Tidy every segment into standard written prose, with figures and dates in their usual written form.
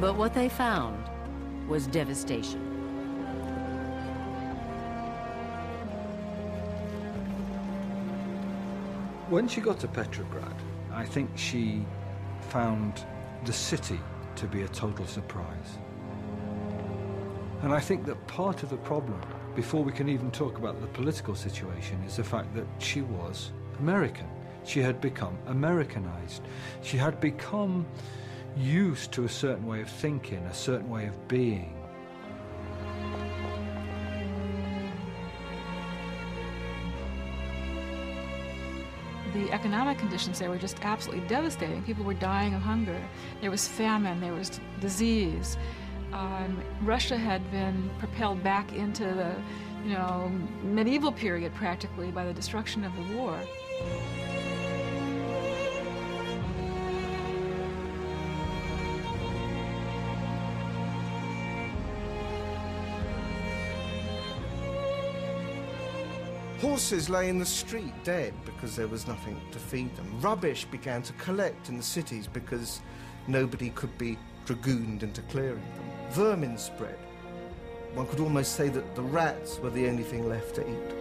But what they found was devastation. When she got to Petrograd, I think she found the city to be a total surprise. And I think that part of the problem, before we can even talk about the political situation, is the fact that she was American. She had become Americanized. She had become used to a certain way of thinking, a certain way of being. The economic conditions there were just absolutely devastating. People were dying of hunger. There was famine, there was disease. Russia had been propelled back into the, medieval period practically by the destruction of the war. Horses lay in the street dead because there was nothing to feed them. Rubbish began to collect in the cities because nobody could be dragooned into clearing them. Vermin spread. One could almost say that the rats were the only thing left to eat.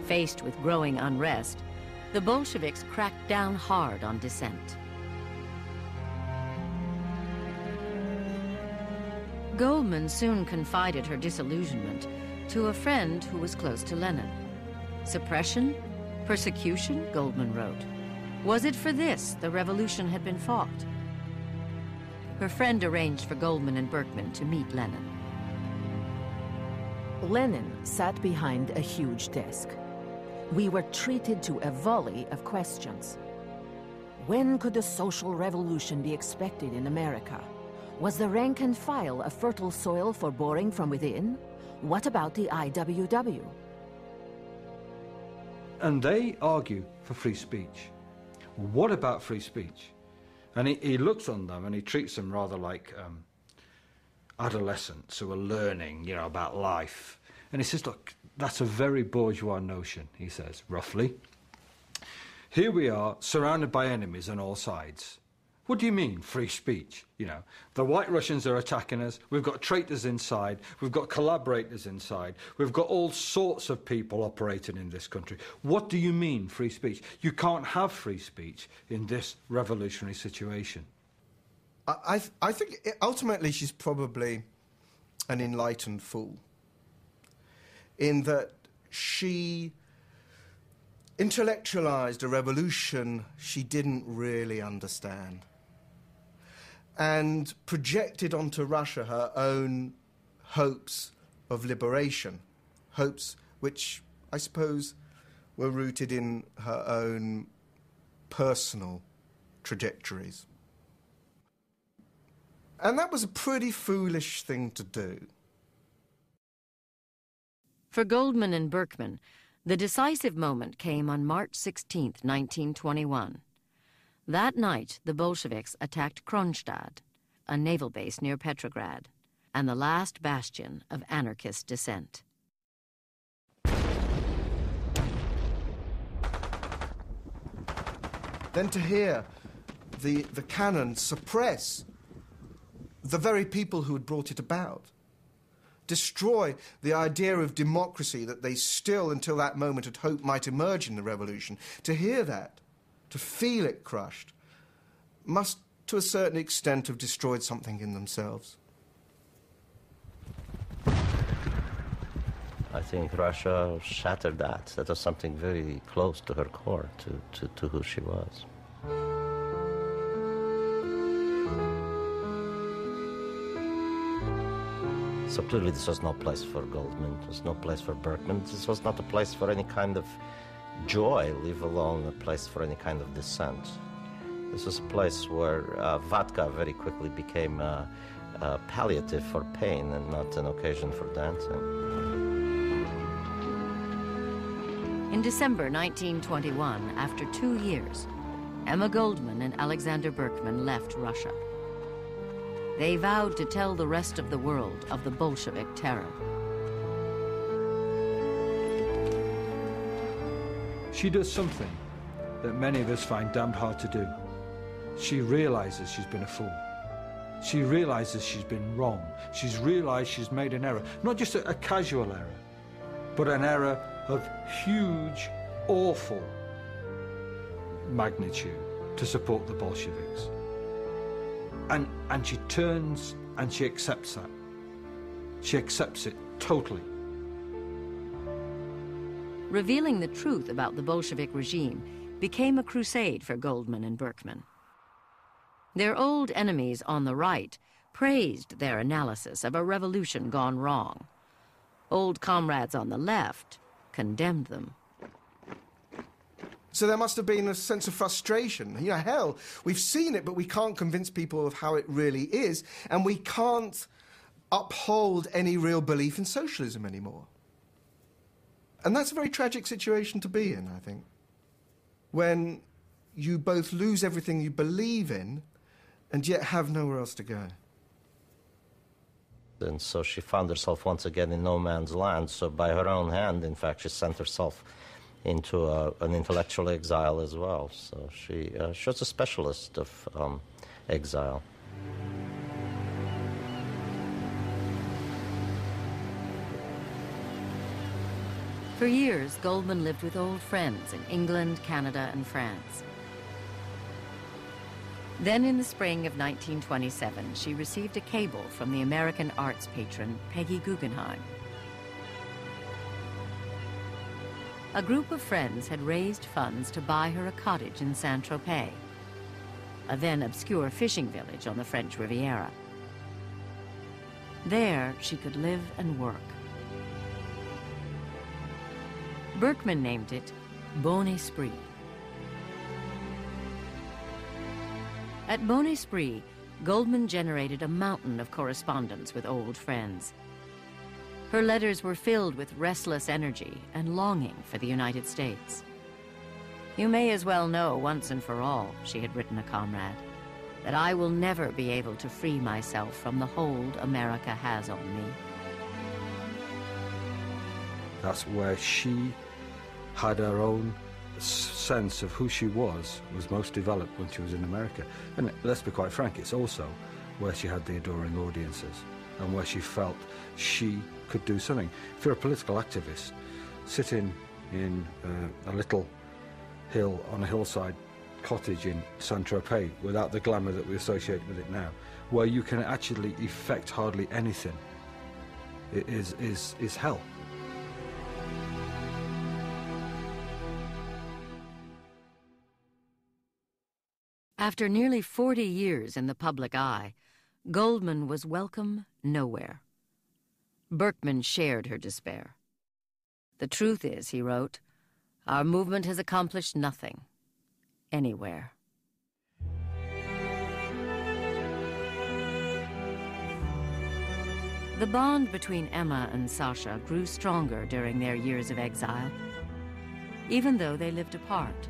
Faced with growing unrest, the Bolsheviks cracked down hard on dissent. Goldman soon confided her disillusionment to a friend who was close to Lenin. Suppression? Persecution? Goldman wrote. Was it for this the revolution had been fought? Her friend arranged for Goldman and Berkman to meet Lenin. Lenin sat behind a huge desk. We were treated to a volley of questions. When could a social revolution be expected in America? Was the rank and file a fertile soil for boring from within? What about the IWW? And they argue for free speech. What about free speech? And he looks on them and he treats them rather like adolescents who are learning, about life. And he says, look, that's a very bourgeois notion, he says, roughly. Here we are, surrounded by enemies on all sides. What do you mean, free speech? The White Russians are attacking us, we've got traitors inside, we've got collaborators inside, we've got all sorts of people operating in this country. What do you mean, free speech? You can't have free speech in this revolutionary situation. I think ultimately she's probably an enlightened fool, in that she intellectualized a revolution she didn't really understand, and projected onto Russia her own hopes of liberation, hopes which I suppose were rooted in her own personal trajectories. And that was a pretty foolish thing to do. For Goldman and Berkman, the decisive moment came on March 16, 1921. That night, the Bolsheviks attacked Kronstadt, a naval base near Petrograd, and the last bastion of anarchist dissent. Then to hear the cannon suppress the very people who had brought it about, destroy the idea of democracy that they still, until that moment, had hoped might emerge in the revolution, to hear that, to feel it crushed, must, to a certain extent, have destroyed something in themselves. I think Russia shattered that. That was something very close to her core, to who she was. So clearly this was no place for Goldman, it was no place for Berkman, this was not a place for any kind of joy, leave alone a place for any kind of dissent. This was a place where vodka very quickly became a palliative for pain and not an occasion for dancing. In December 1921, after 2 years, Emma Goldman and Alexander Berkman left Russia. They vowed to tell the rest of the world of the Bolshevik terror. She does something that many of us find damned hard to do. She realizes she's been a fool. She realizes she's been wrong. She's realized she's made an error. Not just a casual error, but an error of huge, awful magnitude to support the Bolsheviks. And she turns and she accepts that. She accepts it totally. Revealing the truth about the Bolshevik regime became a crusade for Goldman and Berkman. Their old enemies on the right praised their analysis of a revolution gone wrong. Old comrades on the left condemned them. So there must have been a sense of frustration. You know, hell, we've seen it, but we can't convince people of how it really is, and we can't uphold any real belief in socialism anymore. And that's a very tragic situation to be in, I think, when you both lose everything you believe in and yet have nowhere else to go. And so she found herself once again in no man's land. So by her own hand, in fact, she sent herself into an intellectual exile as well. So she was a specialist of exile. For years, Goldman lived with old friends in England, Canada, and France. Then in the spring of 1927, she received a cable from the American arts patron, Peggy Guggenheim. A group of friends had raised funds to buy her a cottage in Saint-Tropez, a then obscure fishing village on the French Riviera. There, she could live and work. Berkman named it Bon Esprit. At Bon Esprit, Goldman generated a mountain of correspondence with old friends. Her letters were filled with restless energy and longing for the United States. "You may as well know once and for all," she had written a comrade, "that I will never be able to free myself from the hold America has on me." That's where she had her own sense of who she was most developed when she was in America. And let's be quite frank, it's also where she had the adoring audiences and where she felt she could do something. If you're a political activist, sitting in a little hill on a hillside cottage in Saint-Tropez without the glamour that we associate with it now, where you can actually effect hardly anything, it is hell. After nearly 40 years in the public eye, Goldman was welcome nowhere. Berkman shared her despair. "The truth is," he wrote, "our movement has accomplished nothing, anywhere." The bond between Emma and Sasha grew stronger during their years of exile, even though they lived apart.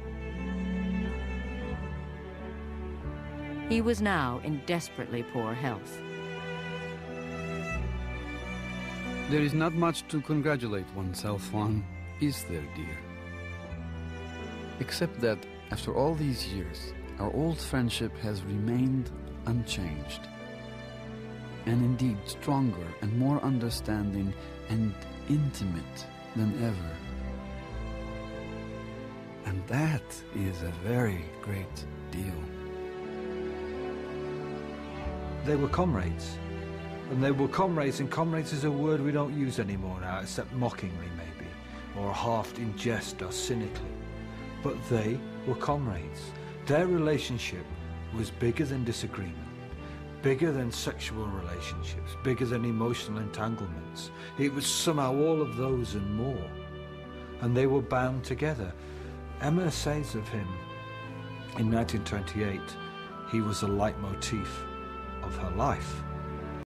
He was now in desperately poor health. There is not much to congratulate oneself on, is there, dear? Except that, after all these years, our old friendship has remained unchanged. And indeed stronger and more understanding and intimate than ever. And that is a very great deal. They were comrades. And they were comrades, and comrades is a word we don't use anymore now, except mockingly maybe, or half in jest or cynically. But they were comrades. Their relationship was bigger than disagreement, bigger than sexual relationships, bigger than emotional entanglements. It was somehow all of those and more. And they were bound together. Emma says of him, in 1928, he was a leitmotif of her life.